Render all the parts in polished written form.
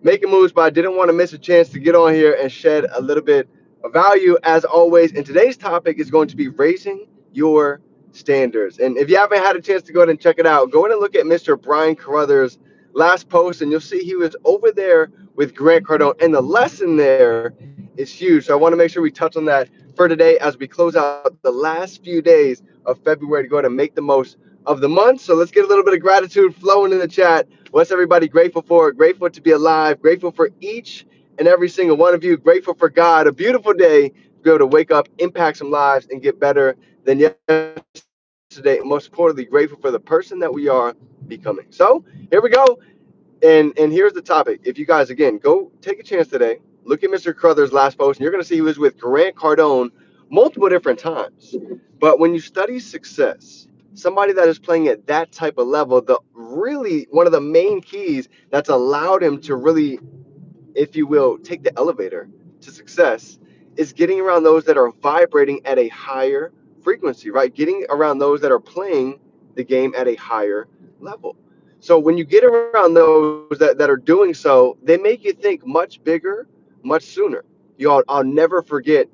making moves, but I didn't want to miss a chance to get on here and shed a little bit of value as always. And today's topic is going to be raising your standards. And if you haven't had a chance to go ahead and check it out, go ahead and look at Mr. Brian Carruthers' last post, and you'll see he was over there with Grant Cardone. And the lesson there is huge. So I want to make sure we touch on that for today as we close out the last few days of February to go ahead and make the most of the month. So let's get a little bit of gratitude flowing in the chat. What's everybody grateful for? Grateful to be alive. Grateful for each and every single one of you. Grateful for God. A beautiful day to be able to wake up, impact some lives, and get better than yesterday. And most importantly, grateful for the person that we are becoming. So here we go. And here's the topic. If you guys, again, go take a chance today, look at Mr. Carruthers' last post, and you're going to see he was with Grant Cardone multiple different times. But when you study success, somebody that is playing at that type of level, the really one of the main keys that's allowed him to really, if you will, take the elevator to success is getting around those that are vibrating at a higher frequency, right? Getting around those that are playing the game at a higher level. So when you get around those that are doing so, they make you think much bigger, much sooner. I'll never forget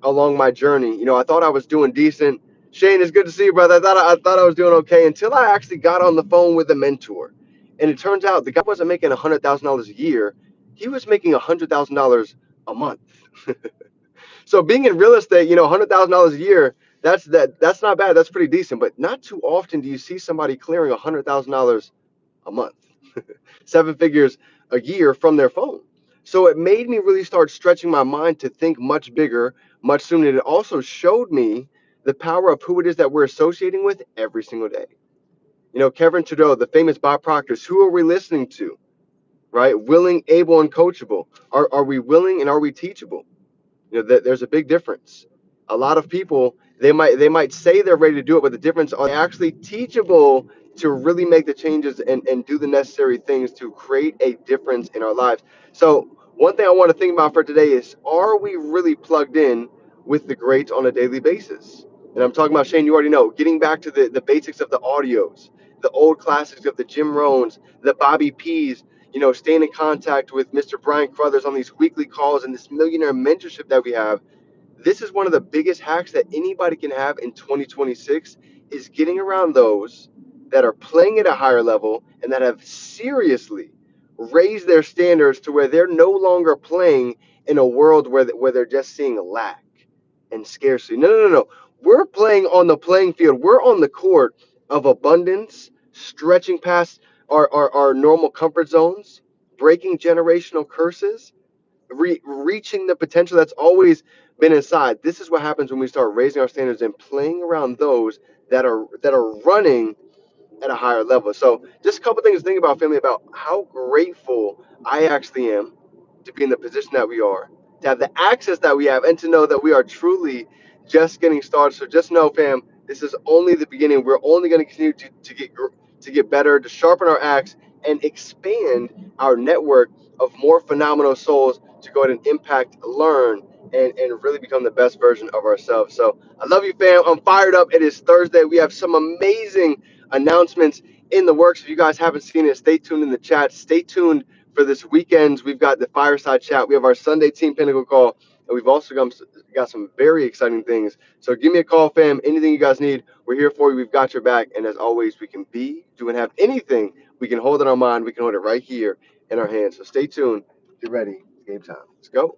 along my journey. I thought I was doing decent. Shane, it's good to see you, brother. I thought I was doing okay until I actually got on the phone with a mentor, and it turns out the guy wasn't making $100,000 a year; he was making $100,000 a month. So being in real estate, $100,000 a year, that's not bad. That's pretty decent. But not too often do you see somebody clearing $100,000 a month, seven figures a year from their phone. So it made me really start stretching my mind to think much bigger, much sooner. It also showed me the power of who it is that we're associating with every single day. Kevin Trudeau, the famous Bob Proctors, who are we listening to, right? Willing, able, and coachable. Are we willing and are we teachable? There's a big difference. A lot of people, they might say they're ready to do it, but the difference, are they actually teachable to really make the changes and do the necessary things to create a difference in our lives? So one thing I want to think about for today is, are we really plugged in with the greats on a daily basis? And I'm talking about, Shane, you already know, getting back to the basics of the audios, the old classics of the Jim Rohns, the Bobby P's, staying in contact with Mr. Brian Carruthers on these weekly calls and this millionaire mentorship that we have. This is one of the biggest hacks that anybody can have in 2026, is getting around those that are playing at a higher level and that have seriously raised their standards to where they're no longer playing in a world where they're just seeing lack and scarcity. No, no, no, no. We're playing on the playing field. We're on the court of abundance, stretching past our normal comfort zones, breaking generational curses, reaching the potential that's always been inside. This is what happens when we start raising our standards and playing around those that are running at a higher level. So just a couple things to think about, family, about how grateful I actually am to be in the position that we are, to have the access that we have, and to know that we are truly just getting started. So just know, fam, this is only the beginning. We're only going to continue to get better, to sharpen our axe, and expand our network of more phenomenal souls to go ahead and impact, learn, and really become the best version of ourselves. So I love you, fam. I'm fired up. It is Thursday. We have some amazing announcements in the works. If you guys haven't seen it, stay tuned in the chat. Stay tuned for this weekend. We've got the fireside chat. We have our Sunday Team Pinnacle call, and we've also got some very exciting things. So give me a call, fam. Anything you guys need, we're here for you. We've got your back. And as always, we can be, do, and have anything we can hold in our mind. We can hold it right here in our hands. So stay tuned. Get ready. It's game time. Let's go.